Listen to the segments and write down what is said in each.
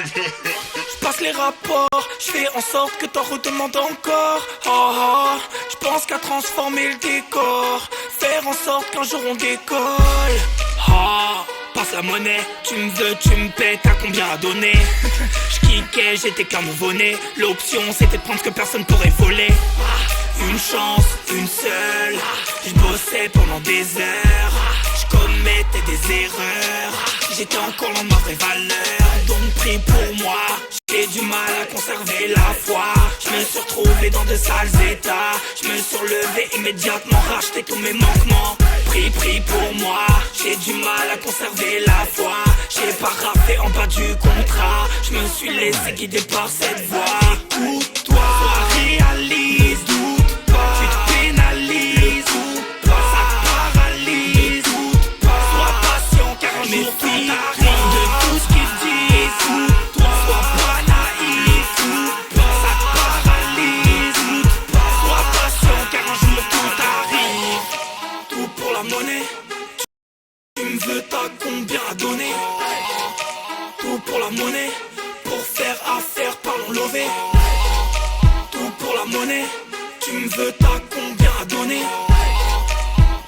Je passe les rapports, je fais en sorte que t'en redemandes encore. Oh, oh, je pense qu'à transformer le décor, faire en sorte qu'un jour on décolle. Oh, passe la monnaie, tu me veux, tu me pètes, à combien à donner? Je kickais, j'étais qu'un nouveau-né. L'option c'était de prendre ce que personne pourrait voler. Une chance, une seule. Je bossais pendant des heures, je commettais des erreurs. J'étais encore dans ma vraie valeur, donc prie pour moi. J'ai du mal à conserver la foi. Je me suis retrouvé dans de sales états. Je me suis relevé immédiatement, racheté tous mes manquements. Prie pour moi. J'ai du mal à conserver la foi. J'ai pas rappé en bas du contrat. Je me suis laissé guider par cette voix. Écoute-toi, réalise, doute pas. Tu te pénalises ou pas, ça te paralyse, doute pas. Sois patient car un jour tout arrive. De tout ce qu'ils disent, doute-toi. Sois pas naïf, doute pas, ça te paralyse, doute pas. Sois patient car un jour tout arrive. Tout pour la monnaie. Tu me veux, t'as combien à donner? Tout pour la monnaie. Pour faire affaire, parlons lové. Tout pour la monnaie. Tu me veux, t'as combien à donner?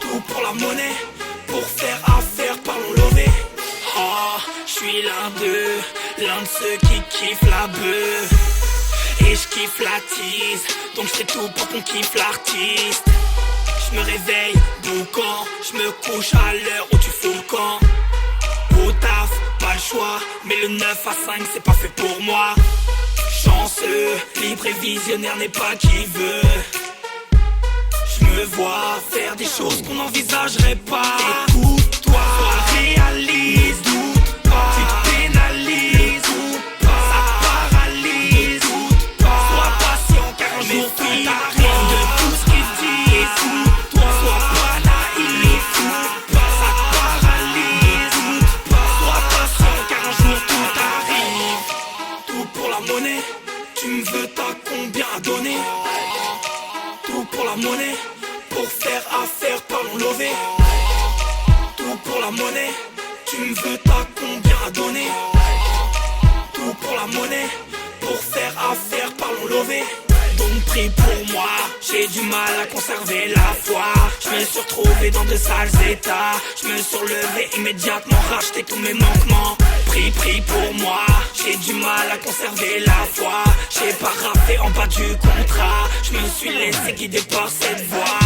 Tout pour la monnaie. Pour faire affaire, parlons lové. Oh, je suis l'un de ceux qui kiffent la beuh. Et je kiffe la tease, donc je fais tout pour qu'on kiffe l'artiste. Je me réveille, boucan, je me couche à l'heure où tu fous le camp. Au taf, pas le choix, mais le 9 à 5 c'est pas fait pour moi. Chanceux, libre et visionnaire n'est pas qui veut. Je me vois faire des choses qu'on n'envisagerait pas. Écoute-toi, réalise, doute pas. Tu te pénalises ou pas, ça te paralyse, doute pas. Sois patient car un jour tout arrive. De tout ce qu'ils disent, doute-toi. Sois pas naïf, doute pas, ça te paralyse, doute pas. Sois patient car un jour tout arrive. Tout pour la monnaie. Tu me veux, t'as combien à donner? Tout pour la monnaie. Pour faire affaire, parlons lové. Tout pour la monnaie. Tu me veux, t'as combien à donner? Tout pour la monnaie. Pour faire affaire, parlons lové. Donc prie pour moi. J'ai du mal à conserver la foi. Je me suis retrouvé dans de sales états. Je me suis relevé immédiatement, racheté tous mes manquements. Prie pour moi. J'ai du mal à conserver la foi. J'ai pas rappé en bas du contrat. Je me suis laissé guider par cette voix.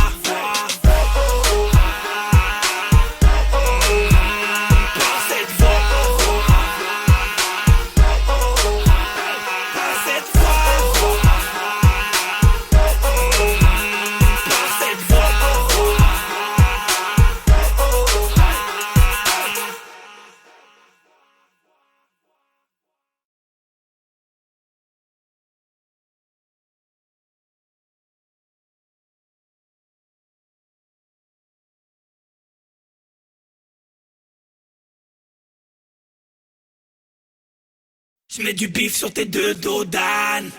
Je mets du bif sur tes deux dos d'âne.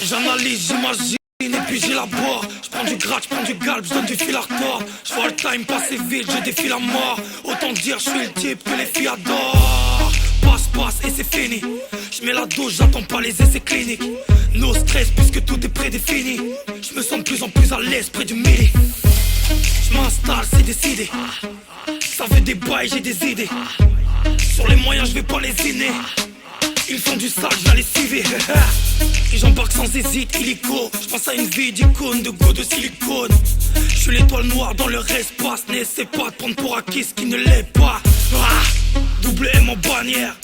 J'analyse, j'imagine et puis j'élabore. J'prends du gras, j'prends du galbe, j'donne du fil à retordre. J'vois le time passer vite, je défile à mort. Autant dire je suis le type que les filles adorent. Passe et c'est fini. J'mets la dose, j'attends pas les essais cliniques. No stress puisque tout est prédéfini. Je me sens de plus en plus à l'aise près du midi. Je m'installe, c'est décidé. Ça fait des bails, j'ai des idées. Sur les moyens, je vais pas lésiner. Ils font du sale, je vais les suivre. Et j'embarque sans hésiter, illico. Je pense à une vie d'icône, de go de silicone. Je suis l'étoile noire dans leur espace. N'essaie pas de prendre pour acquis ce qui ne l'est pas. Double M en bannière.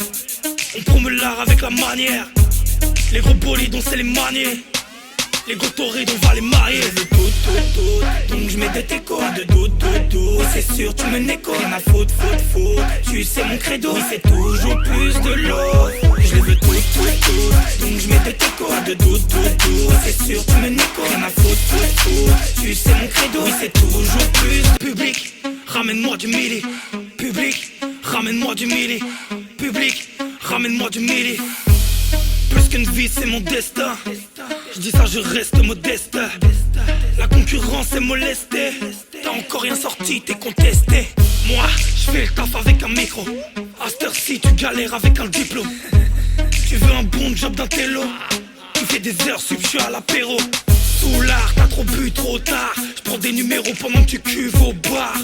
On promeut l'art avec la manière. Les gros bolides, on sait les manier. Les gros torrides, on va les marier. Je veux tout. Donc je mets des techos de doute. C'est sûr, tu me néco. Rien à foutre. Tu sais mon credo. Il fait toujours plus de l'eau. Je les veux tout. Donc je mets des techos de doute. C'est sûr, tu me néco. Rien à foutre. Tu sais mon credo. Il fait toujours plus. Public, ramène-moi du midi. Public, ramène-moi du midi. Public, ramène-moi du midi. Plus qu'une vie, c'est mon destin. Je dis ça, je reste modeste. La concurrence est molestée. T'as encore rien sorti, t'es contesté. Moi, je fais le taf avec un micro. À cette heure-ci, tu galères avec un diplôme. Tu veux un bon job d'un télo. Tu fais des heures sup, je suis à l'apéro. Sous l'art, t'as trop bu trop tard. Je prends des numéros pendant que tu cuves au bar.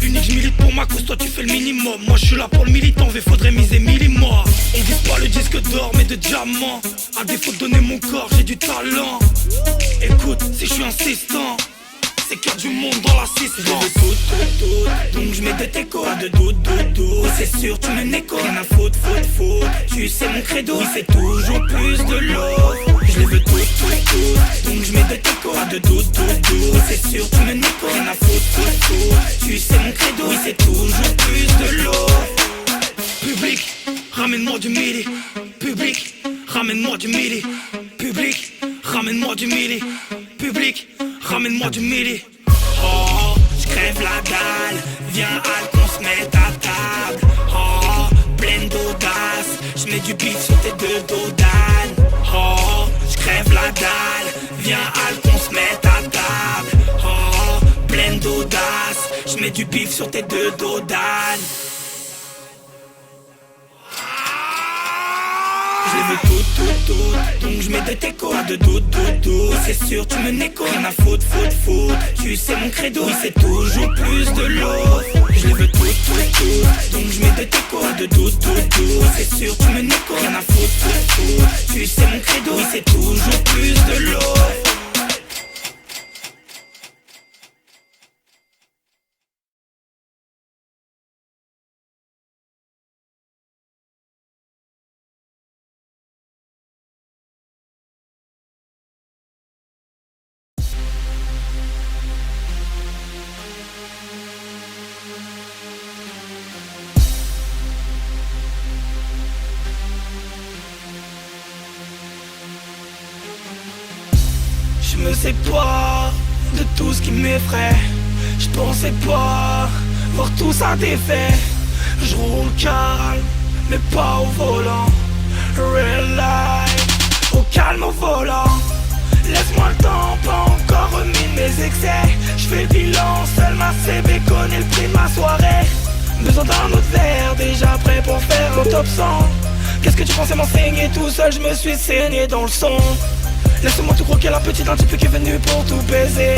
Unique, je milite pour ma cause, toi tu fais le minimum. Moi je suis là pour le militant, mais faudrait miser 1000 mois. On vise pas le disque d'or mais de diamant. À défaut de donner mon corps, j'ai du talent. Écoute, si je suis insistant, c'est qu'il y a du monde dans l'assistance. Je veux tout, donc je mets de tes codes. Pas de doute, c'est sûr tu me n'écho. Rien à faute, tu sais mon credo. Oui c'est toujours plus de l'eau. Je les veux tout, donc je mets de tes codes. Pas de doute, c'est sûr tu me n'écho. Rien à faute, tu sais mon credo. Oui c'est toujours plus de l'eau. Public, ramène-moi du midi. Public, ramène-moi du midi. Public, ramène-moi du midi. Public, ramène-moi du midi. Oh, je crève la dalle. Viens Al qu'on se mette à table. Oh, pleine d'audace. Je mets du beat sur tes deux dodanes. Oh, je crève la dalle. Viens Al qu'on se mette à table. Oh, pleine d'audace. Je mets du bif sur tes deux dodanes. Je les veux toutes, donc je mets de tes codes. Pas de doute, c'est sûr tu me n'écho. Rien à faute, tu sais mon credo. Oui c'est toujours plus de l'eau. Je les veux toutes, donc je mets de tes codes. Pas de doute, c'est sûr tu me n'écho. Rien à faute, tu sais mon credo. Oui c'est toujours plus de l'eau. Je me sépare de tout ce qui m'effraie. Je pensais pas voir tout ça défait. Je roule calme, mais pas au volant. Real life, au calme au volant. Laisse-moi le temps, pas encore remis de mes excès. Je fais le bilan, seul ma CB connaît le prix de ma soirée. Besoin d'un autre verre, déjà prêt pour faire un top 100. Qu'est-ce que tu pensais m'enseigner tout seul, je me suis saigné dans le son. Laisse-moi tout croquer la petite, un type qui est venu pour tout baiser.